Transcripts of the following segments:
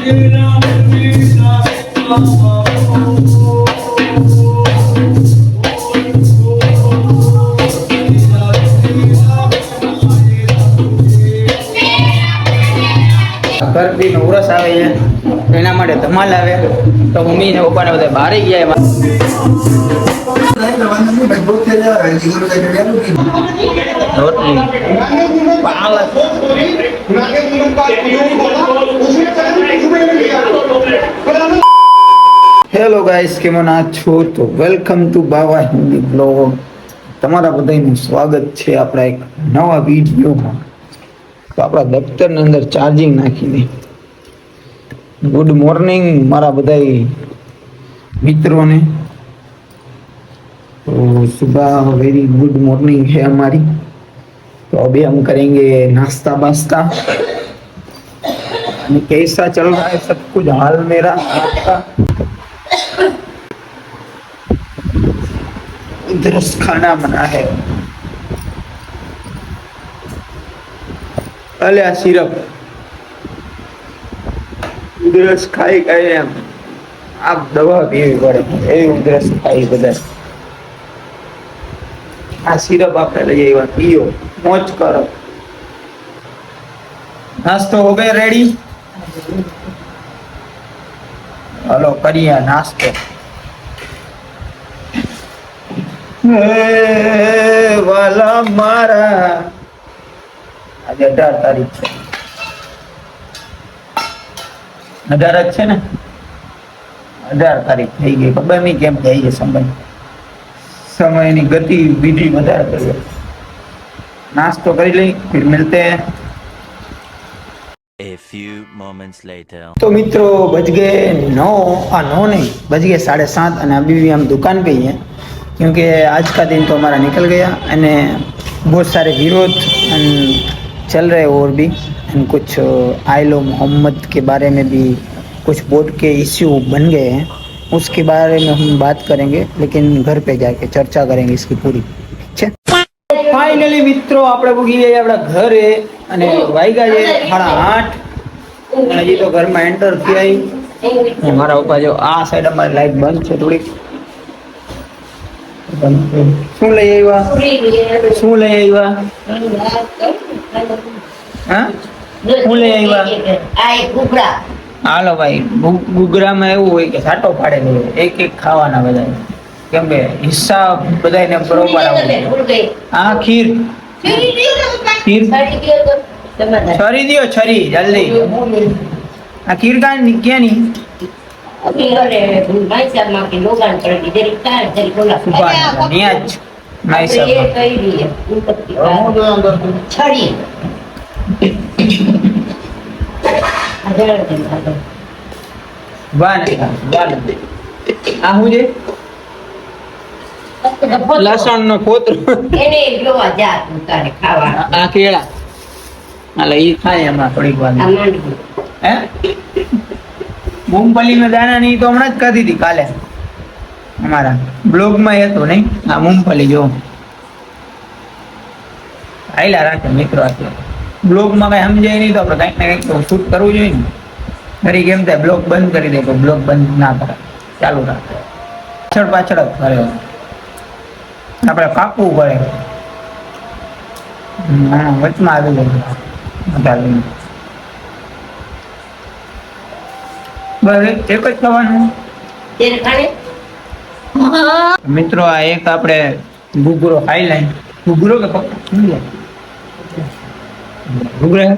ઘરથી નવરસ આવે છે એના માટે ધમાલ આવે તો મમ્મી ને પપ્પાને બધા બહાર ગયા હેલો ગાઈસ, કેમન છો? તો વેલકમ ટુ બાવા હિન્દી બ્લોગ. તમારા બધાનું સ્વાગત છે આપણા એક નવા વિડીયોમાં. તો આપણા દફતરની અંદર ચાર્જિંગ નાખી દે. ગુડ મોર્નિંગ મારા બધા મિત્રોને. तो सुबह वेरी गुड मॉर्निंग है हमारी. तो अभी हम करेंगे नाश्ता वास्ता. कैसा चल रहा है सब कुछ हाल मेरा आपका? उधरस खाना बना है. अले आ सिरप उधरस खाई गए हम. आप दवा पीवी पड़े ए उधरस खाई बदल. आ सिरप आप ले जाइए, पियो, मौज करो. नाश्तो हो गया रेडी? हेलो करिए नाश्तो. वाला मारा आज 18 તારીખ છે. 18 જ છે ને? 18 તારીખ થઈ ગઈ. ખબર નહીં કેમ થઈ ગઈ. સમયની ગતિ વિધિ વધારે કરીએ. नाश्तो कर ले, फिर मिलते हैं. A few moments later. तो मित्रों बज गए 9 नहीं, बज गए 7:30 और अभी भी हम दुकान पे ही हैं क्योंकि आज का दिन तो हमारा निकल गया. અને बहुत सारे विरोध चल रहे और भी. कुछ आइलो मोहम्मद के बारे में भी कुछ बोर्ड के इश्यू बन गए हैं. उसके बारे में हम बात करेंगे, लेकिन घर पे जाके चर्चा करेंगे इसकी पूरी. ફાઇનલી મિત્રો આપણે પૂગી ગયા આપણા ઘરે અને વાગ્યા છે 8:30 અને હજી તો ઘરમાં એન્ટર થયા. મારા પપ્પા જો આ સાઈડ અમારી લાઈટ બંધ છે થોડીક. શું લઈ આવ્યા? શું લઈ આવ્યા? હા શું લઈ આવ્યા? હાલો ભાઈ, ગુગરામાં એવું હોય કે સાટો પાડેલો હોય, એક એક ખાવાના બધા, કેમ કે હિસાબ બધાને બરોબર આવે. હા ખીર ખીર છરી દિયો, છરી જલ્દી. આ ખીર ક્યાં ની? લસણ નો ફોતરો આ કેળા હાલે ઈ ખાય એમાં થોડીક વાર. હે મૂંગફલી નો દાણા ની તો હમણાં જ ખાધી હતી કાલે અમારા બ્લોગ માં હતું નહીં. આ મૂંગફલી જો આયલા રાખે મિત્રો. બ્લોગ માં કઈ સમજાય નહીં તો આપણે કઈક ને કઈક તો શૂટ કરવું જોઈએ ને. ઘડી કેમ થાય બ્લોગ બંધ કરી દે તો બ્લોગ બંધ ના કરે, ચાલુ રાખે. પાછળ જ કરે, આપણે કાપવું પડે. વચમાં આવી જાય બસ એક જ ખાવાનું. મિત્રો આ એક આપણે ઘૂઘરો ખાઈ લઈ. ઘૂઘરો કે ઘૂઘરા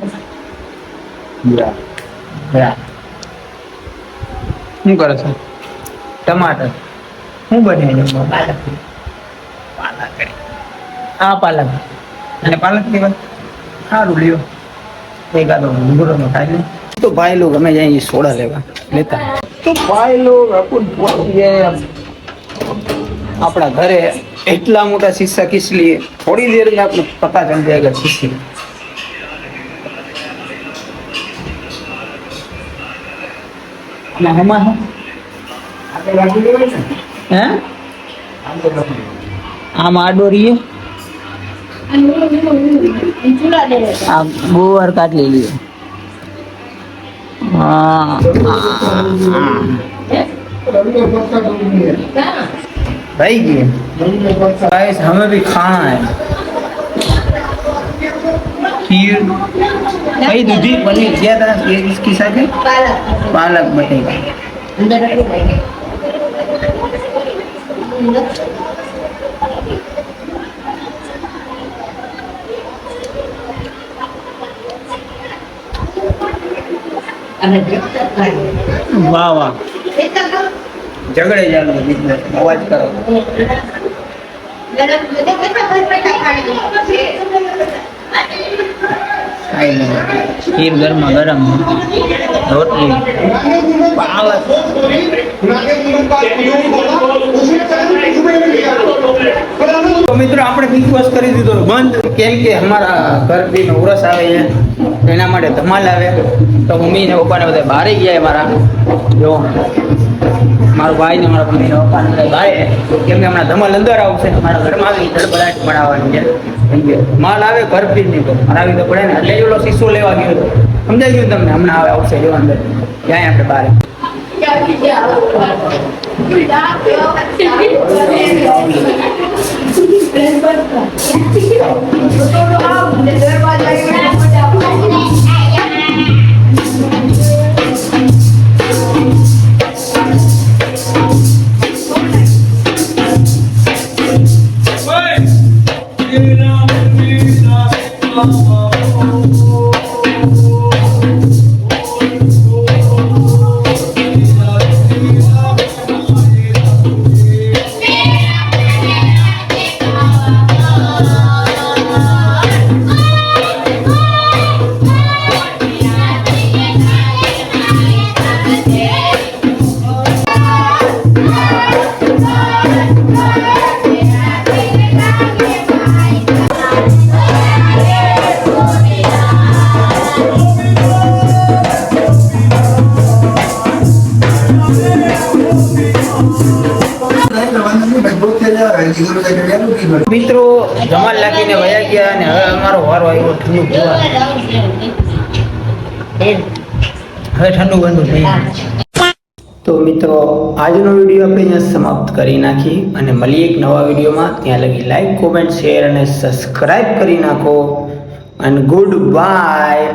શું કરે છે? ટમાટર શું બને? પાલક. આ પાલક અને પાલક ની વાત સારું લ્યો. એકાદો ઘૂઘરો નો ખાઈ લે. તો ભાઈ લોગ અમે જાય સોડા લેવા લેતા. તો ભાઈ લોગ अपन પહોંચી ગયા આપણા ઘરે. इतना मोटा शीशा किस लिए? थोड़ी देर में आपको पता चल जाएगा शीशे. आम आडो रही है. गोबर काट ले लिए. भाई की गाइस हमें भी खाना है खीर भाई दूधी पनीर क्या था ये इसके साथ है पालक बटेगा वाह वाह झगड़े जानो अवाज करो खीर गर्मा गरम रोटली पालक तो मित्रों આપણે બિગ બોસ કરી દીધો બંધ કેમ કે અમારા ઘર બી ઉરસ આવે છે એના માટે ધમાલ આવે તો મમ્મી ને પપ્પા ને બધા બહાર ગયા મારા જો મારો ભાઈ ને મારા મમ્મી ને પપ્પા ને બધા બહાર કેમ કે હમણાં ધમાલ અંદર આવશે મારા ઘરમાં આવી ધડબડાટ બનાવવાની છે કેમ કે માલ આવે ઘર બી નહીં તો આવી તો પડે ને એટલે ઓલો શીશો લેવા ગયો હતો સમજાઈ ગયું તમને હમણાં આવે આવશે જો અંદર ક્યાંય આપણે બહાર મિત્રો ધમાલ લાગીને વયા ગયા અને હવે અમારો વારો આવ્યો ઠંડુ પીવા હવે ઠંડુ બંધુ થઈ તો મિત્રો આજનો વિડીયો આપણે અહીંયા સમાપ્ત કરી નાખી અને મળીએ એક નવા વિડીયોમાં ત્યાં લગી લાઈક કોમેન્ટ શેર અને સબસ્ક્રાઇબ કરી નાખો અને ગુડ બાય